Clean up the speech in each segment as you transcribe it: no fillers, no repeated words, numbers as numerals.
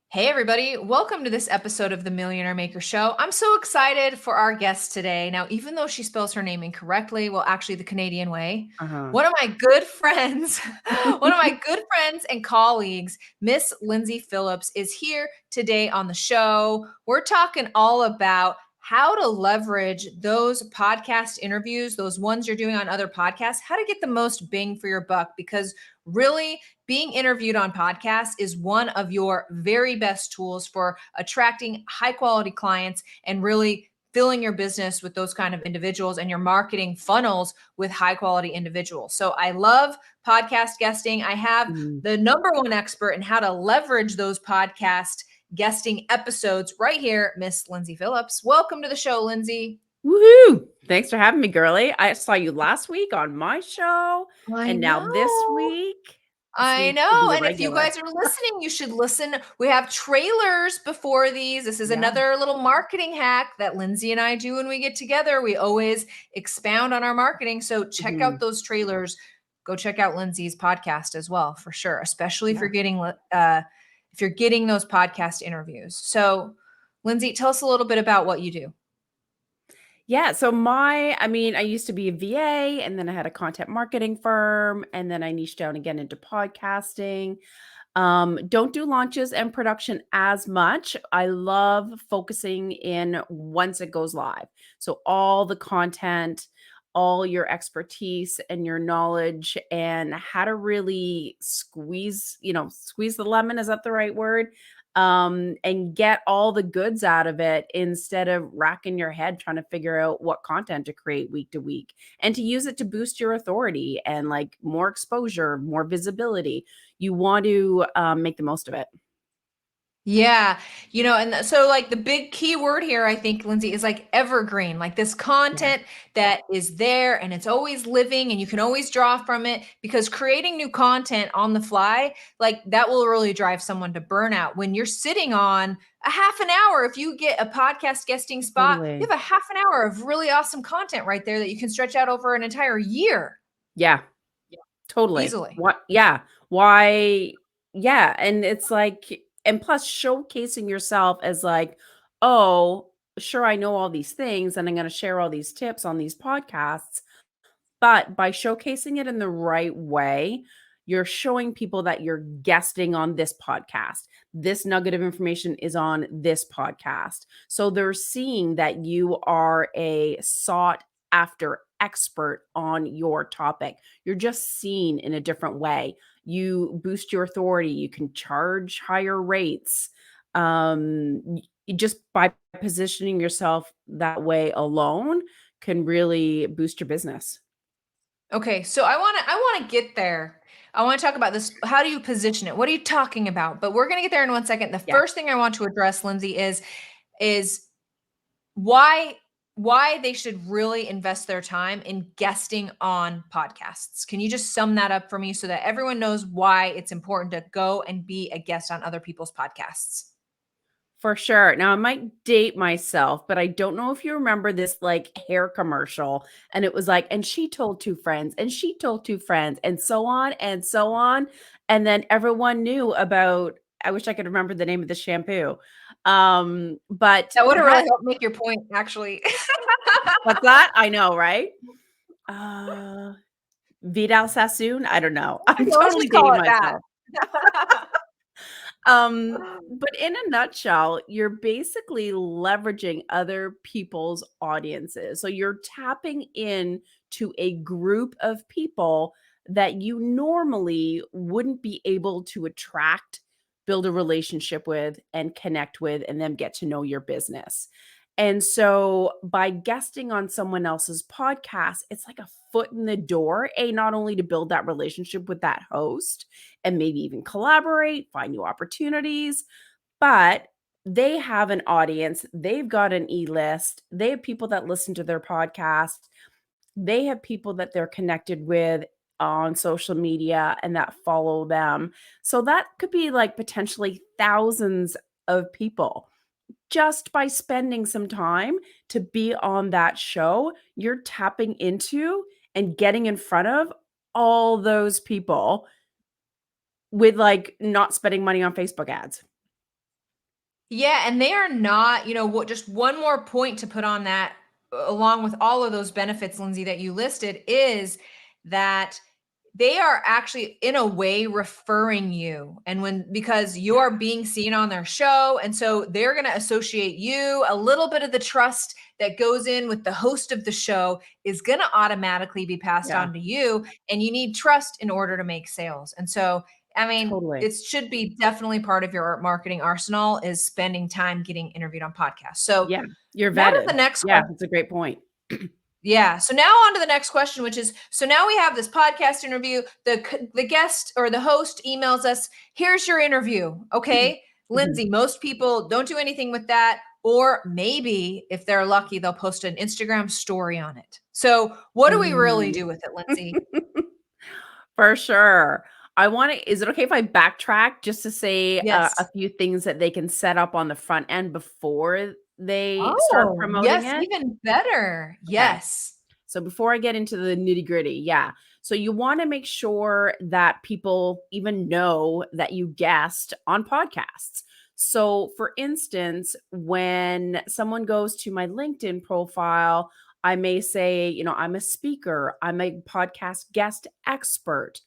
Hey, everybody. Welcome to this episode of the Millionaire Maker Show. I'm so excited for our guest today. Now, even though she spells her name incorrectly, well, actually, the Canadian way, Uh-huh. one of my good friends, one of my good friends and colleagues, Miss Lyndsay Phillips, is here today on the show. We're talking all about how to leverage those podcast interviews, those ones you're doing on other podcasts, how to get the most bang for your buck, because really, being interviewed on podcasts is one of your very best tools for attracting high quality clients and really filling your business with those kind of individuals and your marketing funnels with high quality individuals. So I love podcast guesting. I have Mm. the number one expert in how to leverage those podcast guesting episodes right here, Miss Lyndsay Phillips. Welcome to the show, Lyndsay. Woohoo! Thanks for having me, girly. I saw you last week on my show, I and now this know. week, this I week you'll be know. a And if you regular. guys are listening, you should listen. We have trailers before these. This is Yeah. another little marketing hack that Lyndsay and I do when we get together. We always expound on our marketing. So check Mhm. out those trailers. Go check out Lindsay's podcast as well, for sure, especially Yeah. if you're getting those podcast interviews. So, Lyndsay, tell us a little bit about what you do. Yeah, so I used to be a VA, and then I had a content marketing firm, and then I niched down again into podcasting. Don't do launches and production as much. I love focusing in once it goes live. So all the content, all your expertise and your knowledge and how to really squeeze the lemon, is that the right word? And get all the goods out of it instead of racking your head trying to figure out what content to create week to week, and to use it to boost your authority and like more exposure, more visibility. You want to make the most of it. Yeah, and so like the big key word here, I think, Lyndsay, is like evergreen, like this Yeah, content that is there and it's always living and you can always draw from it, because creating new content on the fly, like that will really drive someone to burnout. When you're sitting on a half an hour, if you get a podcast guesting spot, you totally. have a half an hour of really awesome content right there that you can stretch out over an entire year. Yeah, Yeah. totally. Easily. What? Yeah. Why? Yeah. And it's like, and plus showcasing yourself as like, oh, sure, I know all these things and I'm going to share all these tips on these podcasts. But by showcasing it in the right way, you're showing people that you're guesting on this podcast. This nugget of information is on this podcast. So they're seeing that you are a sought after expert on your topic. You're just seen in a different way. You boost your authority. You can charge higher rates. Just by positioning yourself that way alone can really boost your business. Okay, so I want to get there. I want to talk about this. How do you position it? What are you talking about? But we're going to get there in one second. The Yeah. first thing I want to address, Lyndsay, is why they should really invest their time in guesting on podcasts. Can you just sum that up for me so that everyone knows why it's important to go and be a guest on other people's podcasts? For sure. Now, I might date myself, but I don't know if you remember this like hair commercial. And it was like, and she told two friends, and she told two friends, and so on and so on. And then everyone knew about, I wish I could remember the name of the shampoo. But That would have that, really helped make your point, actually. what's that? I know, right? Uh, Vidal Sassoon? I don't know. I'm Let's totally just call dating it that. myself. But in a nutshell, you're basically leveraging other people's audiences. So you're tapping in to a group of people that you normally wouldn't be able to attract, build a relationship with, and connect with, and then get to know your business. And so by guesting on someone else's podcast, it's like a foot in the door, not only to build that relationship with that host and maybe even collaborate, find new opportunities, but they have an audience, they've got an e-list, they have people that listen to their podcast, they have people that they're connected with on social media and that follow them. So that could be like potentially thousands of people. Just by spending some time to be on that show, you're tapping into and getting in front of all those people with like not spending money on Facebook ads. Yeah, and they are not, what just one more point to put on that, along with all of those benefits, Lyndsay, that you listed, is that they are actually in a way referring you. And because you are being seen on their show, and so they're going to associate you, a little bit of the trust that goes in with the host of the show is going to automatically be passed Yeah, on to you, and you need trust in order to make sales. And so, I mean, totally. it should be definitely part of your marketing arsenal is spending time getting interviewed on podcasts. So Yeah, you're now to vetted. the next Yeah, question. that's a great point. Yeah. So now on to the next question, which is, so now we have this podcast interview. The guest or the host emails us, here's your interview. Okay. Mhm. Lyndsay, most people don't do anything with that. Or maybe if they're lucky, they'll post an Instagram story on it. So what do we really Mm. do with it, Lyndsay? For sure. Is it okay if I backtrack just to say Yes. a few things that they can set up on the front end before they start Oh, promoting yes, it? even better. Okay. Yes. So before I get into the nitty-gritty, yeah. So you wanna make sure that people even know that you guest on podcasts. So, for instance, when someone goes to my LinkedIn profile, I may say, "I'm a speaker, I'm a podcast guest expert."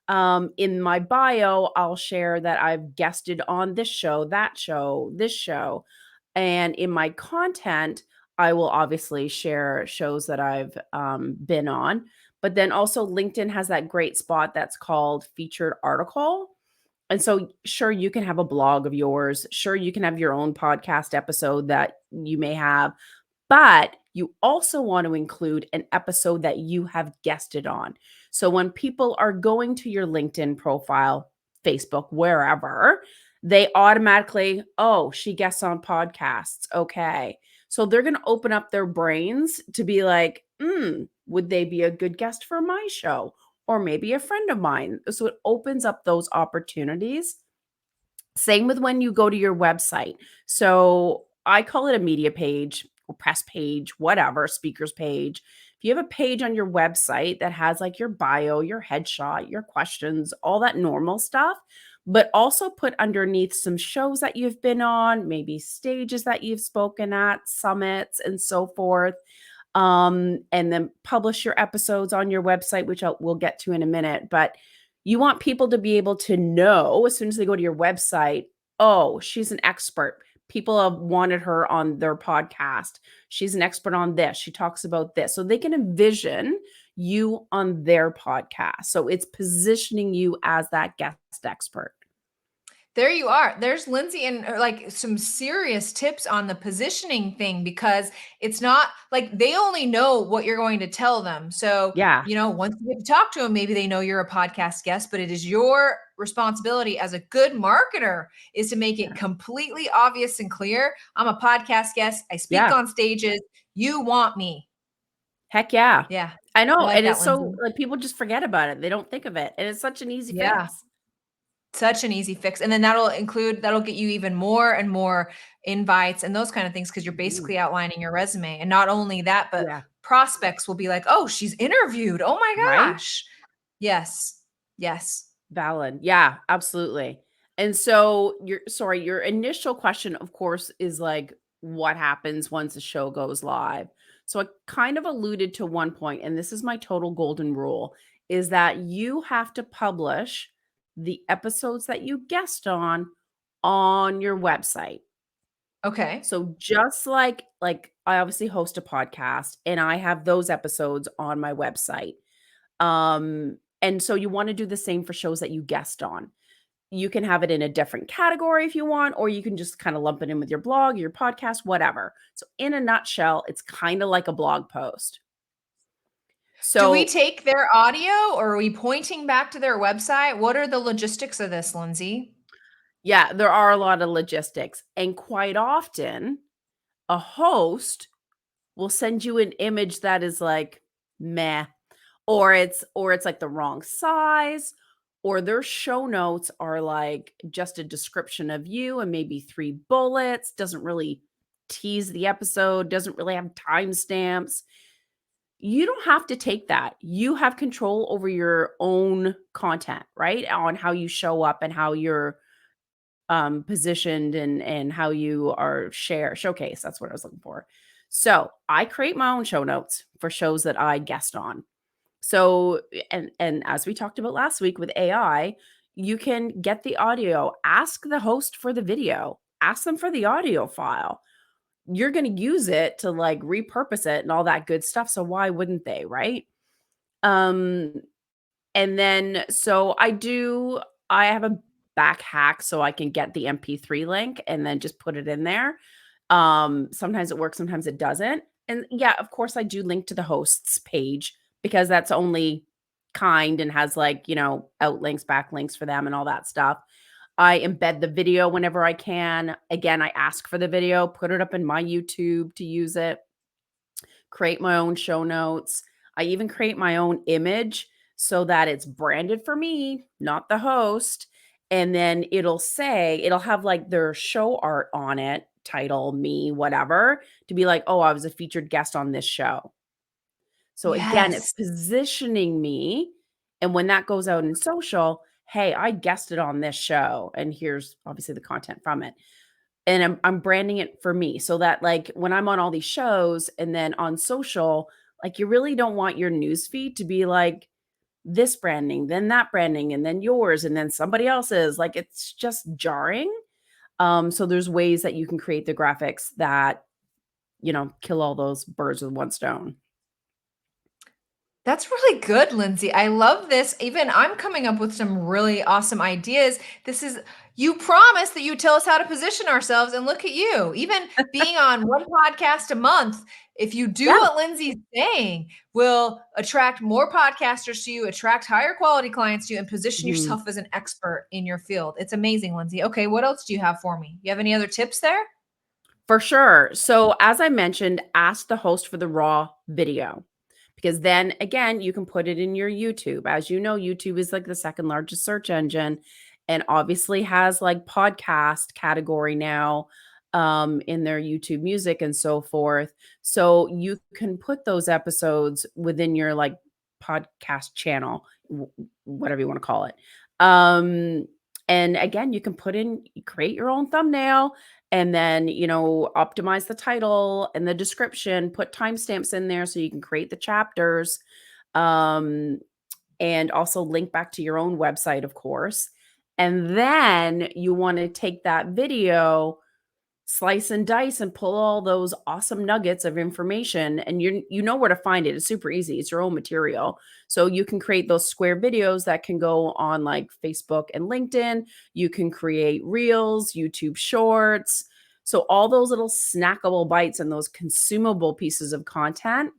In my bio, I'll share that I've guested on this show, that show, this show. And in my content, I will obviously share shows that I've been on. But then also, LinkedIn has that great spot that's called featured article. And so, sure, you can have a blog of yours. Sure, you can have your own podcast episode that you may have, but you also want to include an episode that you have guested on. So when people are going to your LinkedIn profile, Facebook, wherever, they automatically, oh, she guests on podcasts. Okay. So they're going to open up their brains to be like, would they be a good guest for my show? Or maybe a friend of mine. So it opens up those opportunities. Same with when you go to your website. So I call it a media page or press page, whatever, speakers page. If you have a page on your website that has like your bio, your headshot, your questions, all that normal stuff, but also put underneath some shows that you've been on, maybe stages that you've spoken at, summits, and so forth. And then publish your episodes on your website, which we'll get to in a minute. But you want people to be able to know as soon as they go to your website, oh, she's an expert. People have wanted her on their podcast. She's an expert on this. She talks about this. So they can envision you on their podcast. So it's positioning you as that guest expert. There you are. There's Lyndsay and like some serious tips on the positioning thing, because it's not like they only know what you're going to tell them. So, Yeah. once you get to talk to them, maybe they know you're a podcast guest, but it is your responsibility as a good marketer is to make it Yeah. completely obvious and clear. I'm a podcast guest. I speak Yeah. on stages. You want me. Heck yeah. Yeah. I I know. like And that, it's Lyndsay. so like people just forget about it. They don't think of it. And it's such an easy Yeah. fix. Such an easy fix. And then that'll get you even more and more invites and those kind of things, because you're Mhm. basically outlining your resume. And not only that, but Yeah. prospects will be like, oh, she's interviewed. Oh my Right? gosh. Yes. Yes. Valid. Yeah, absolutely. And so your initial question, of course, is like, what happens once the show goes live? So I kind of alluded to one point, and this is my total golden rule, is that you have to publish the episodes that you guest on your website. Okay. So just like I obviously host a podcast and I have those episodes on my website. And so you want to do the same for shows that you guest on. You can have it in a different category if you want, or you can just kind of lump it in with your blog, your podcast, whatever. So in a nutshell, it's kind of like a blog post. Do we So take their audio, or are we pointing back to their website? What are the logistics of this, Lyndsay? yeah, there are a lot of logistics. And quite often, a host will send you an image that is like meh, or it's like the wrong size, or their show notes are like just a description of you and maybe 3 bullets, doesn't really tease the episode, doesn't really have timestamps. You don't have to take that. You have control over your own content, right? On how you show up and how you're positioned and how you are showcase. That's what I was looking for. So I create my own show notes for shows that I guest on. So, and as we talked about last week with AI, you can get the audio, ask the host for the video, ask them for the audio file. You're going to use it to like repurpose it and all that good stuff. So why wouldn't they, right? Um and then so I have a back hack so I can get the MP3 link and then just put it in there. Sometimes it works, sometimes it doesn't. And yeah, of course I do link to the host's page because that's only kind and has like, outlinks, backlinks for them and all that stuff. I embed the video whenever I can. Again, I ask for the video, put it up in my YouTube to use it, create my own show notes. I even create my own image so that it's branded for me, not the host. And then it'll have like their show art on it, title, me, whatever, to be like, oh, I was a featured guest on this show. So again, it's Yes. positioning me. And when that goes out in social, hey, I guested on this show, and here's obviously the content from it. And I'm branding it for me so that like when I'm on all these shows and then on social, like you really don't want your news feed to be like this branding, then that branding, and then yours, and then somebody else's. Like it's just jarring. So there's ways that you can create the graphics that, kill all those birds with one stone. That's really good, Lindsay. I love this. Even I'm coming up with some really awesome ideas. You promised that you tell us how to position ourselves, and look at you. Even being on one podcast a month, if you do Yeah. what Lindsay's saying, will attract more podcasters to you, attract higher quality clients to you, and position Mhm. yourself as an expert in your field. It's amazing, Lindsay. Okay, what else do you have for me? You have any other tips there? For sure. So as I mentioned, ask the host for the raw video. Because then again, you can put it in your YouTube. As you know, YouTube is like the second largest search engine and obviously has like podcast category now in their YouTube music and so forth. So you can put those episodes within your like podcast channel, whatever you want to call it. Um, and again, you can create your own thumbnail and then, optimize the title and the description, put timestamps in there so you can create the chapters, um, and also link back to your own website, of course. And then you want to take that video, slice and dice and pull all those awesome nuggets of information, and you know where to find it. It's super easy. It's your own material. So you can create those square videos that can go on like Facebook and LinkedIn. You can create reels, YouTube shorts. So all those little snackable bites and those consumable pieces of content.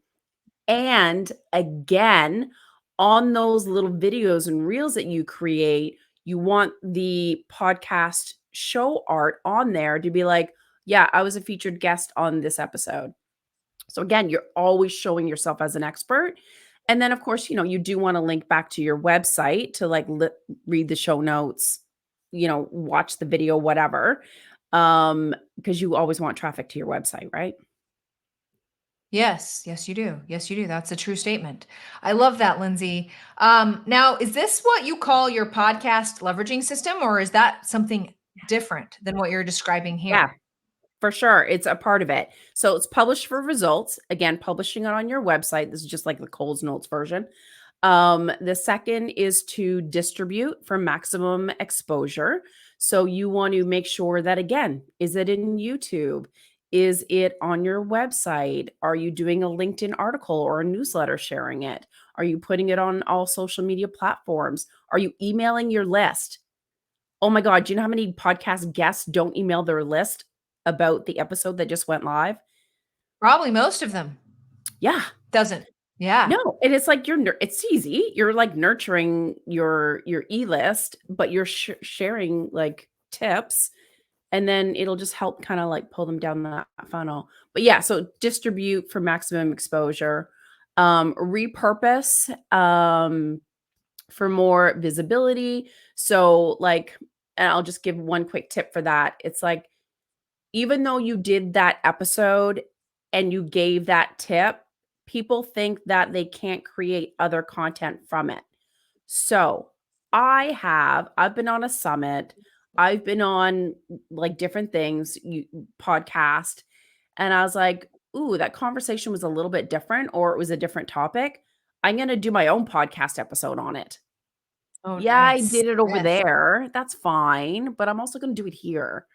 And again, on those little videos and reels that you create, you want the podcast show art on there to be like, yeah, I was a featured guest on this episode. So again, you're always showing yourself as an expert. And then of course, you do want to link back to your website to like read the show notes, watch the video, whatever. Because you always want traffic to your website, right? Yes, yes, you do. Yes, you do. That's a true statement. I love that, Lindsay. Now, is this what you call your podcast leveraging system, or is that something different than what you're describing Yeah. here? For sure, it's a part of it. So it's published for results. Again, publishing it on your website. This is just like the Coles Notes version. The second is to distribute for maximum exposure. So you want to make sure that again, is it in YouTube? Is it on your website? Are you doing a LinkedIn article or a newsletter sharing it? Are you putting it on all social media platforms? Are you emailing your list? Oh my God, do you know how many podcast guests don't email their list about the episode that just went live? Probably most of them Yeah. doesn't. Yeah. No, and it's like it's easy. You're like nurturing your e-list, but you're sharing like tips and then it'll just help kind of like pull them down that funnel. But yeah, so distribute for maximum exposure. Repurpose for more visibility. So like, and I'll just give one quick tip for that. It's like even though you did that episode and you gave that tip, people think that they can't create other content from it. So, I've been on a summit. I've been on like different things, podcast, and I was like, ooh, that conversation was a little bit different, or it was a different topic. I'm going to do my own podcast episode on it. Oh, Yeah, I nice. did it over Yes. there. That's fine, but I'm also going to do it here.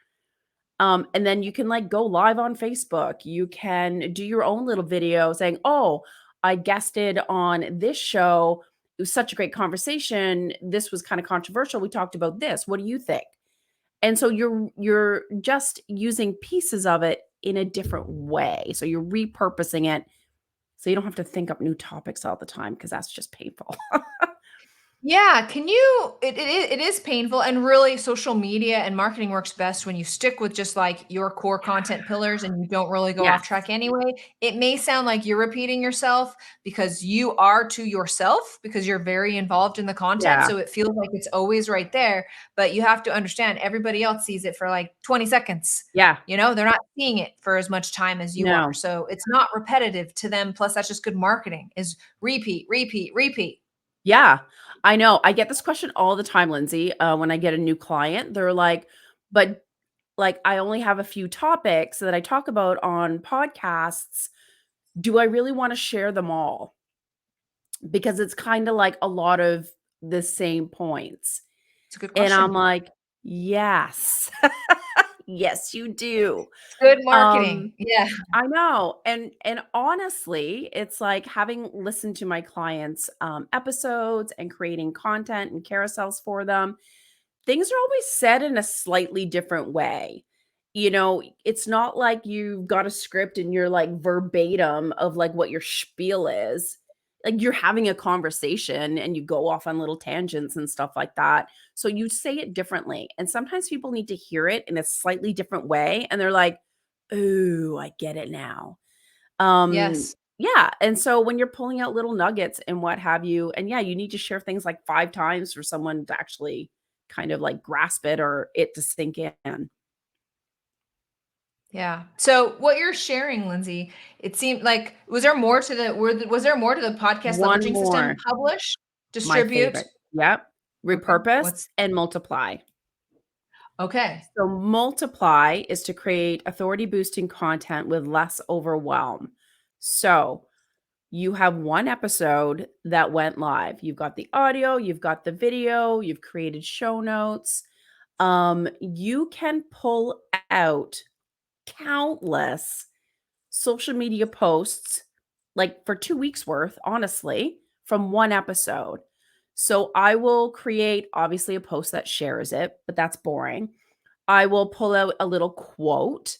And then you can like go live on Facebook. You can do your own little video saying, "Oh, I guested on this show. It was such a great conversation. This was kind of controversial. We talked about this. What do you think?" And so you're just using pieces of it in a different way. So you're repurposing it so you don't have to think up new topics all the time because that's just painful. Yeah, can you it is painful, and really social media and marketing works best when you stick with just like your core content pillars and you don't really go off Yes. track anyway. It may sound like you're repeating yourself because you are to yourself because you're very involved in the content, Yeah. so it feels like it's always right there, but you have to understand everybody else sees it for like 20 seconds. Yeah. You know, they're not seeing it for as much time as you are. No. So it's not repetitive to them, plus that's just good marketing is repeat, repeat, repeat. Yeah, I know. I get this question all the time, Lindsay. When I get a new client, they're like, but like, I only have a few topics that I talk about on podcasts. Do I really want to share them all? Because it's kind of like a lot of the same points. It's a good And I'm question. like, yes, yes, you do. It's good Um, marketing. Yeah. I know, and honestly, it's like having listened to my clients' episodes and creating content and carousels for them, things are always said in a slightly different way. You know, it's not like you've got a script and you're like verbatim of like what your spiel is. Like you're having a conversation and you go off on little tangents and stuff like that. So you say it differently. And sometimes people need to hear it in a slightly different way. And they're like, "Ooh, I get it now." Yes. Yeah, and so when you're pulling out little nuggets and what have you, and yeah, you need to share things like 5 times for someone to actually kind of like grasp it or it to sink in. Yeah. So what you're sharing, Lindsay, it seemed like was there more to the podcast One leveraging system? more, Publish, my distribute. favorite. Yep. Okay. Repurpose What's and multiply. okay. So multiply is to create authority boosting content with less overwhelm. So you have one episode that went live. You've got the audio, you've got the video, you've created show notes. You can pull out countless social media posts, like for 2 weeks worth, honestly, from one episode. So I will create obviously a post that shares it, but that's boring. I will pull out a little quote.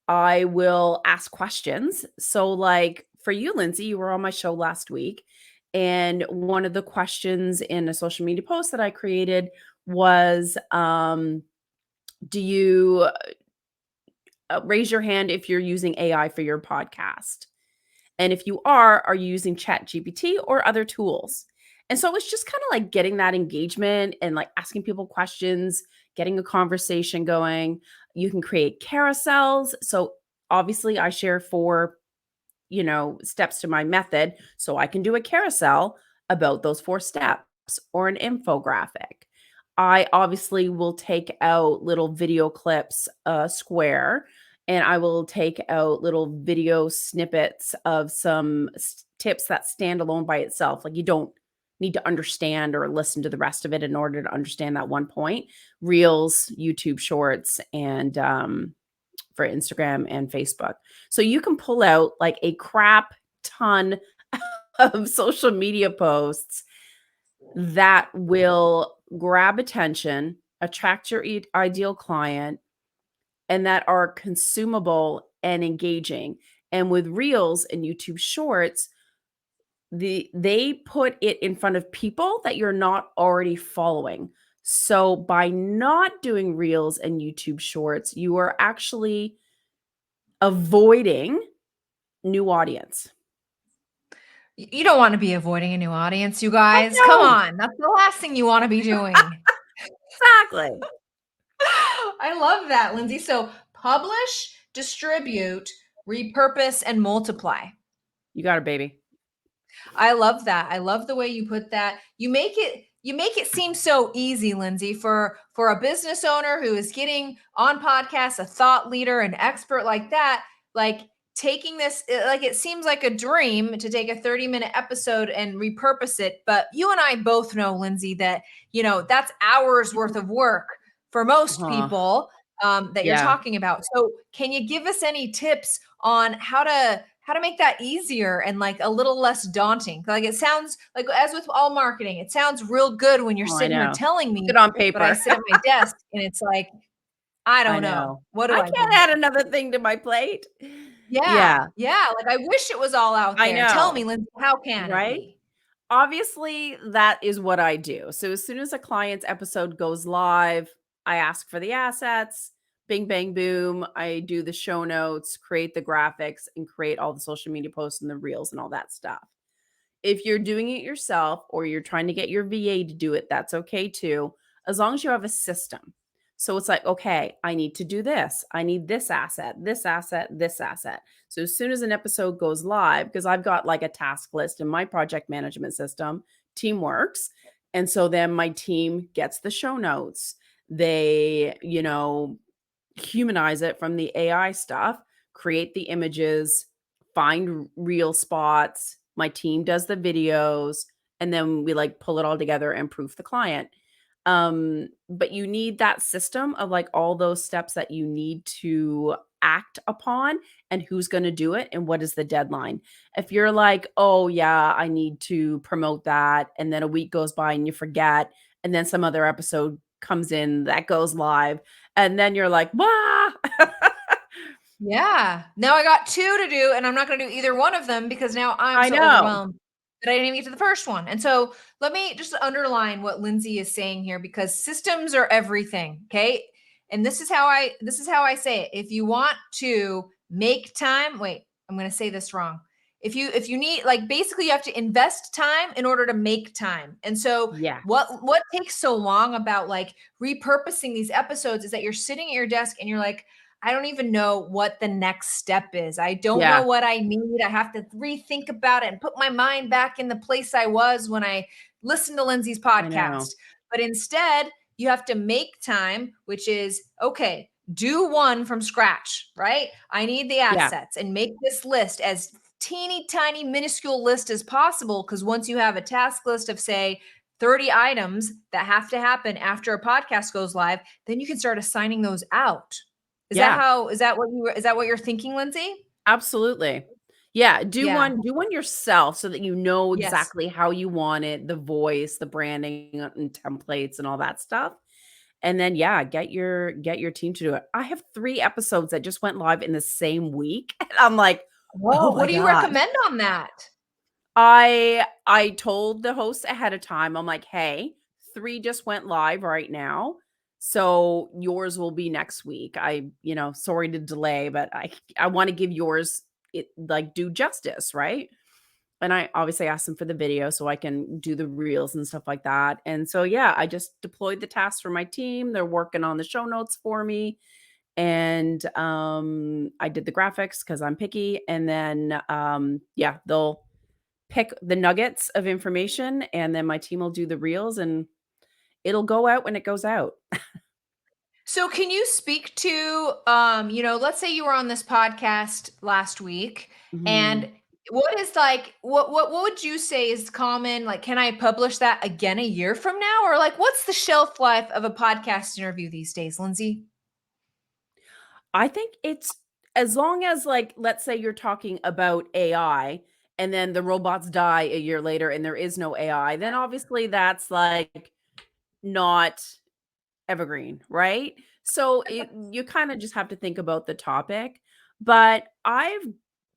I will ask questions. So, like for you, Lindsay, you were on my show last week. And one of the questions in a social media post that I created was do you raise your hand if you're using AI for your podcast? And if you are you using Chat GPT or other tools? And so it's just kind of like getting that engagement and like asking people questions, getting a conversation going. You can create carousels. So obviously I share 4, steps to my method. So I can do a carousel about those 4 steps or an infographic. I obviously will take out little video clips, square, and I will take out little video snippets of some tips that stand alone by itself. Like you don't need to understand or listen to the rest of it in order to understand that one point. Reels, YouTube shorts, and for Instagram and Facebook. So you can pull out like a crap ton of social media posts that will grab attention, attract your ideal client, and that are consumable and engaging. And with Reels and YouTube Shorts, they put it in front of people that you're not already following. So by not doing Reels and YouTube Shorts, you are actually avoiding new audience. You don't want to be avoiding a new audience, you I guys. Come know. on. That's the last thing you want to be doing. Exactly. I love that, Lindsay. So publish, distribute, repurpose, and multiply. You got it, baby. I love that. I love the way you put that. You make it you make it seem so easy, Lyndsay, for a business owner who is getting on podcasts, a thought leader, an expert like that, like taking this, like it seems like a dream to take a 30-minute episode and repurpose it. But you and I both know, Lyndsay, that, that's hours worth of work for most Uh-huh. people that you're Yeah. talking about. So can you give us any tips on how to make that easier and like a little less daunting? Like it sounds like, as with all marketing, it sounds real good when you're Oh, I sitting here know. telling me, Good on but I paper. sit at my desk and it's like, I I don't know. know. What do I I do can't add here? another thing to my plate. Yeah. Yeah, Yeah. Like I wish it was all out I there. Tell me, know, Lindsay, how can it right? be? Obviously, that is what I do. So as soon as a client's episode goes live, I ask for the assets, bing, bang, boom. I do the show notes, create the graphics, and create all the social media posts and the reels and all that stuff. If you're doing it yourself or you're trying to get your VA to do it, that's okay too, as long as you have a system. So it's like, okay, I need to do this. I need this asset, this asset, this asset. So as soon as an episode goes live, because I've got like a task list in my project management system, Teamworks. And so then my team gets the show notes. They, humanize it from the AI stuff, create the images, find real spots. My team does the videos, and then we like pull it all together and proof the client. But you need that system of like all those steps that you need to act upon and who's going to do it and what is the deadline. If you're like, oh, yeah, I need to promote that, and then a week goes by and you forget, and then some other episode comes in that goes live, and then you're like, "Wah!" Yeah. Now I got two to do, and I'm not going to do either one of them because now I'm I so know. overwhelmed that I didn't even get to the first one. And so let me just underline what Lyndsay is saying here, because systems are everything. Okay. And this is how I say it. If you want to make time, wait, I'm going to say this wrong. If you need, like, basically you have to invest time in order to make time. And so Yes. what takes so long about like repurposing these episodes is that you're sitting at your desk and you're like, I don't even know what the next step is. I don't know Yeah, what I need. I have to rethink about it and put my mind back in the place I was when I listened to Lindsay's I know. podcast. But instead, you have to make time, which is okay, do one from scratch, right? I need the Yeah, assets and make this list as teeny tiny minuscule list as possible. Because once you have a task list of, say, 30 items that have to happen after a podcast goes live, then you can start assigning those out. yeah, Is that what you're thinking, Lindsay? absolutely. Yeah, do Yeah. one yourself so that you know Yes. exactly how you want it, the voice, the branding, and templates and all that stuff. And then, yeah, get your team to do it. I have 3 episodes that just went live in the same week, and I'm like, Whoa, "Oh my what do you god." recommend on that? I told the host ahead of time, I'm like, "Hey, 3 just went live right now, so yours will be next week. Sorry to delay, but I wanna give yours it like, due justice, right?" And I obviously asked them for the video so I can do the reels and stuff like that, and so, yeah, I just deployed the tasks for my team, they're working on the show notes for me, and, I did the graphics because 'cause I'm picky, and then, yeah, they'll pick the nuggets of information, and then my team will do the reels, and it'll go out when it goes out. So can you speak to, let's say you were on this podcast last week, Mhm. and what would you say is common? Like, can I publish that again a year from now? Or like, what's the shelf life of a podcast interview these days, Lindsay? I think it's as long as, like, let's say you're talking about AI, and then the robots die a year later and there is no AI, then obviously that's, like, not evergreen, right? So you kinda just have to think about the topic, but I've,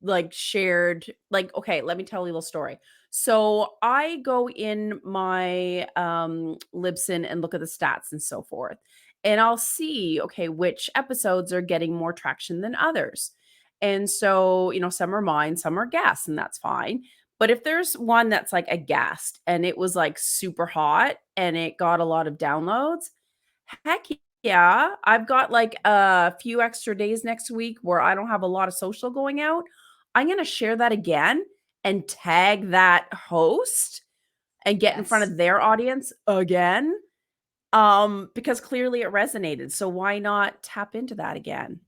like, shared like, okay, let me tell you a little story. So I go in my, Libsyn and look at the stats and so forth, and I'll see, okay, which episodes are getting more traction than others. And so, some are mine, some are guests, and that's fine. But if there's one that's like a guest and it was, like, super hot and it got a lot of downloads, heck yeah. I've got, like, a few extra days next week where I don't have a lot of social going out. I'm gonna share that again and tag that host and get in front Yes. of their audience again, because clearly it resonated. So why not tap into that again?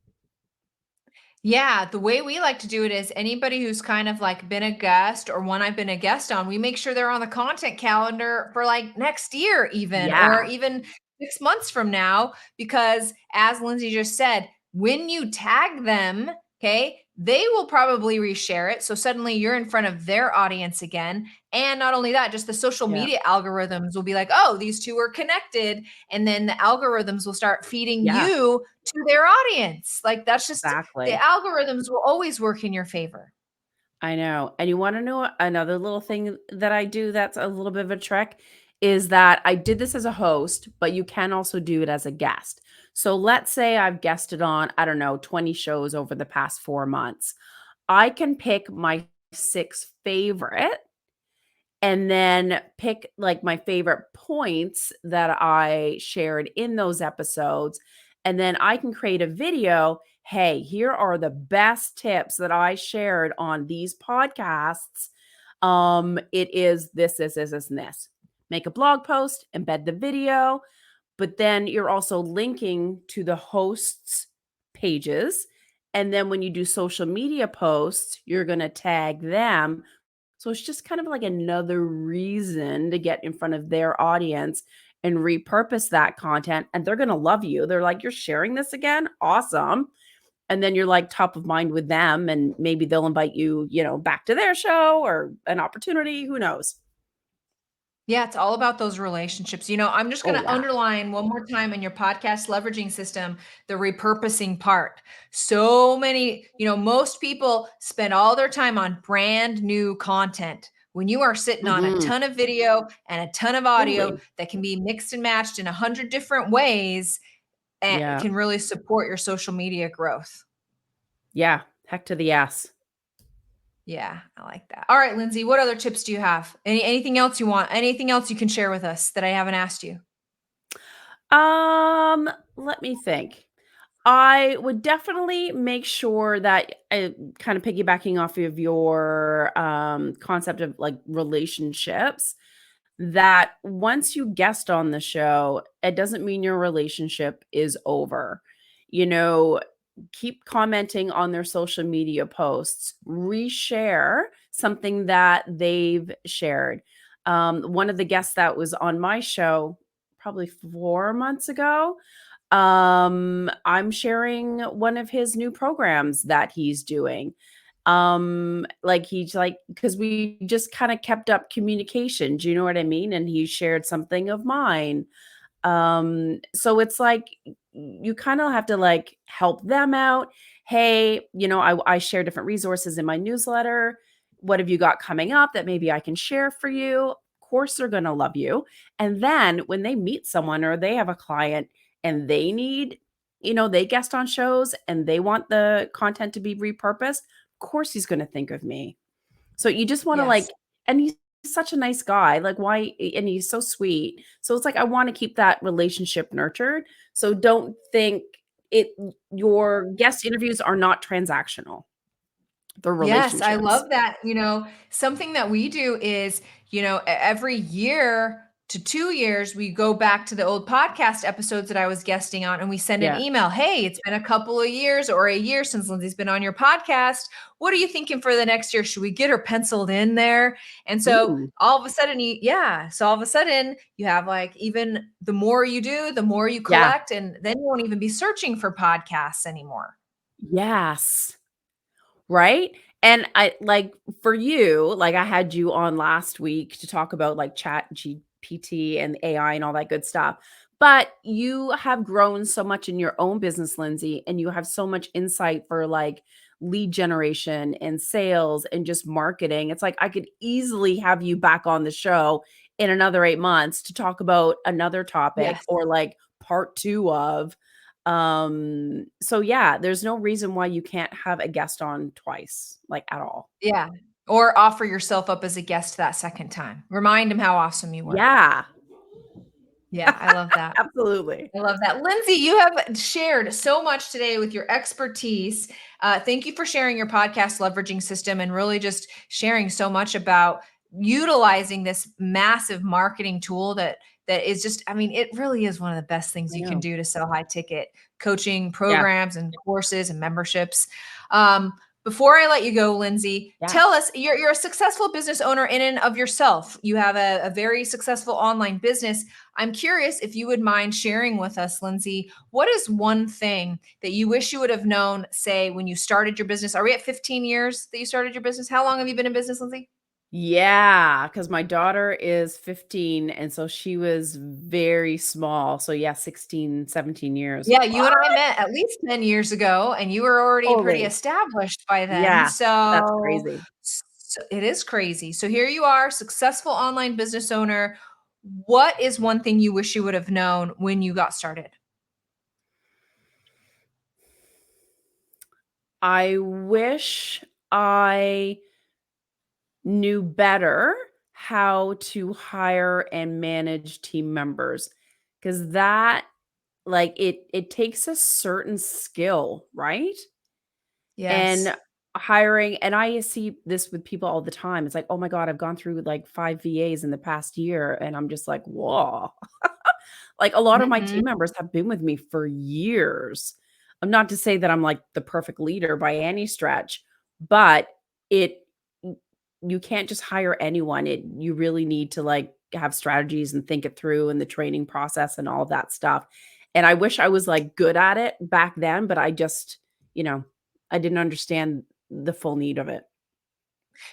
Yeah, the way we like to do it is anybody who's kind of like been a guest or one I've been a guest on, we make sure they're on the content calendar for like next year, even, or Yeah. even 6 months from now. Because as Lindsay just said, when you tag them, okay, they will probably reshare it. So suddenly you're in front of their audience again. And not only that, just the social Yeah. media algorithms will be like, oh, these two are connected. And then the algorithms will start feeding Yeah, you to their audience. Like that's just the exactly. algorithms will always work in your favor. I know. And you wanna know another little thing that I do that's a little bit of a trick is that I did this as a host, but you can also do it as a guest. So let's say I've guested on, I don't know, 20 shows over the past 4 months. I can pick my 6 favorite and then pick like my favorite points that I shared in those episodes. And then I can create a video. Hey, here are the best tips that I shared on these podcasts. It is this, and this. Make a blog post, embed the video, but then you're also linking to the hosts' pages. And then when you do social media posts, you're going to tag them, so it's just kind of like another reason to get in front of their audience and repurpose that content. And they're going to love you. They're like, you're sharing this again? Awesome. And then you're like top of mind with them. And maybe they'll invite you, back to their show or an opportunity. Who knows? Yeah, it's all about those relationships. I'm just going Oh, to yeah. underline one more time in your podcast leveraging system, the repurposing part. So many, most people spend all their time on brand new content. When you are sitting on a Hmm. ton of video and a ton of audio Totally. that can be mixed and matched in 100 different ways, and it Yeah. can really support your social media growth. Yeah. Heck to the yes. Yeah, I like that. All right, Lindsay, what other tips do you have? Anything else you want? Anything else you can share with us that I haven't asked you? Let me think. I would definitely make sure that kind of piggybacking off of your concept of like relationships, that once you guest on the show, it doesn't mean your relationship is over. You know, keep commenting on their social media posts, reshare something that they've shared. One of the guests that was on my show probably 4 months ago, I'm sharing one of his new programs that he's doing. Like he's like, because we just kind of kept up communication, do you know what I mean? And he shared something of mine. So it's like you kind of have to like help them out. Hey, I share different resources in my newsletter. What have you got coming up that maybe I can share for you? Of course, they're going to love you. And then when they meet someone or they have a client and they need, they guest on shows and they want the content to be repurposed, of course he's going to think of me. So you just want to Yes. like, and he's such a nice guy. Like, why? And he's so sweet. So it's like, I want to keep that relationship nurtured. So don't think your guest interviews are not transactional. They're Yes, I relationships. love that. Something that we do is, every year to 2 years, we go back to the old podcast episodes that I was guesting on and we send an Yeah. email. Hey, it's been a couple of years or a year since Lindsay's been on your podcast. What are you thinking for the next year? Should we get her penciled in there? And so Ooh, all of a sudden, so all of a sudden you have like even the more you do, the more you yeah. collect, and then you won't even be searching for podcasts anymore. Yes. Right? And I like for you, like I had you on last week to talk about like chat GPT and AI and all that good stuff. But you have grown so much in your own business, Lindsay, and you have so much insight for like lead generation and sales and just marketing. It's like I could easily have you back on the show in another 8 months to talk about another topic Yes. or like part two of. So yeah, there's no reason why you can't have a guest on twice, like at all. Yeah, or offer yourself up as a guest that second time. Remind him how awesome you were. Yeah, Yeah, I love that. absolutely. I love that. Lindsay, you have shared so much today with your expertise. Thank you for sharing your podcast leveraging system and really just sharing so much about utilizing this massive marketing tool that is just, I mean, it really is one of the best things I you can know. do to sell high ticket coaching Yeah. programs and courses and memberships. Before I let you go, Lindsay, Yeah. tell us, you're a successful business owner in and of yourself. You have a very successful online business. I'm curious if you would mind sharing with us, Lindsay, what is one thing that you wish you would have known, say, when you started your business? Are we at 15 years that you started your business? How long have you been in business, Lindsay? Yeah, because my daughter is 15, and so she was very small. So, yeah, 16, 17 years. Yeah, you and I met at least 10 years ago, and you were already pretty Totally. established by then. Yeah, that's So, crazy. it is crazy. So here you are, successful online business owner. What is one thing you wish you would have known when you got started? I wish I knew better how to hire and manage team members, because that, like, it takes a certain skill, right? Yes. And hiring, and I see this with people all the time. It's like, "Oh my god, I've gone through, like, 5 VAs in the past year," and I'm just like, "Whoa." Like, a lot of my Mhm. team members have been with me for years. Not to say that I'm, like, the perfect leader by any stretch, but it y you can't just hire anyone. You really need to, like, have strategies and think it through, and the training process and all that stuff. And I wish I was, like, good at it back then, but I just, you know, I didn't understand the full need of it.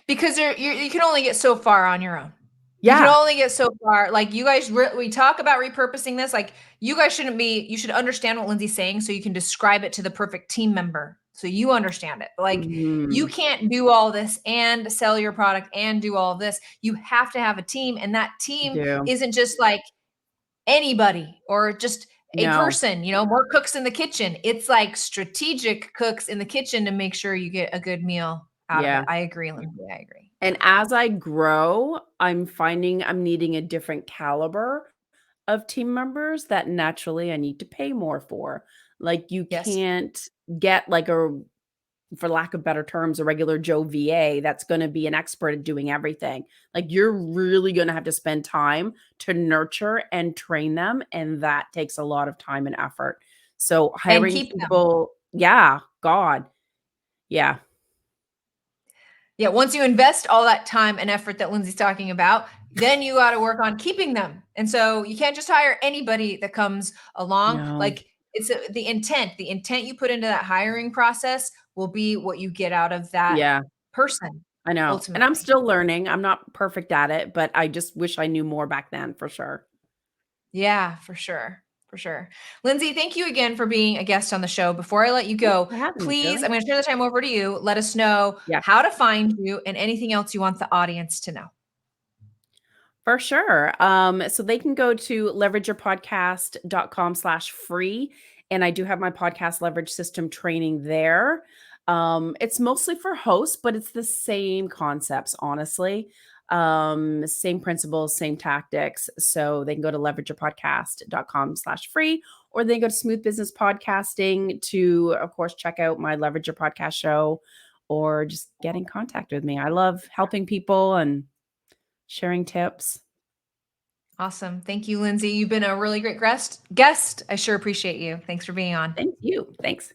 Because you can only get so far on your own. You can Yeah. only get so far. Like, you guys, we talk about repurposing this. Like, you guys shouldn't be. You should understand what Lindsay's saying, so you can describe it to the perfect team member, so you understand it. But, like, you Mhm. can't do all this and sell your product and do all of this. You have to have a team, and that You team do. isn't just like anybody or just a No. person. More cooks in the kitchen. It's like strategic cooks in the kitchen to make sure you get a good meal out of it. Yeah. I agree, Lindsay. I agree. And as I grow, I'm finding I'm needing a different caliber of team members that naturally I need to pay more for. Like, you Yes. can't get, like, for lack of better terms, a regular Joe VA that's gonna be an expert at doing everything. Like, you're really gonna have to spend time to nurture and train them, and that takes a lot of time and effort. So, And hiring keep them. people, yeah, God. Yeah. Yeah, once you invest all that time and effort that Lindsay's talking about, then you got to work on keeping them. And so you can't just hire anybody that comes along. No. Like, the intent you put into that hiring process will be what you get out of that Yeah. person I know, and I'm ultimately. still learning. I'm not perfect at it, but I just wish I knew more back then for sure. Yeah, for sure. For sure. Lindsay, thank you again for being a guest on the show. Before I let you Thanks go, for having me, please, Shirley. I'm going to turn the time over to you. Let us know Yeah, how to find you and anything else you want the audience to know. for sure. So they can go to leverageyourpodcast.com/free, and I do have my podcast leverage system training there. It's mostly for hosts, but it's the same concepts, honestly. Same principles, same tactics. So they can go to leverageyourpodcast.com/free, or they can go to Smooth Business Podcasting to, of course, check out my Leverage Your Podcast show, or just get in contact with me. I love helping people and sharing tips. Awesome. Thank you, Lindsay. You've been a really great guest. I sure appreciate you. Thanks for being on. Thank you. Thanks.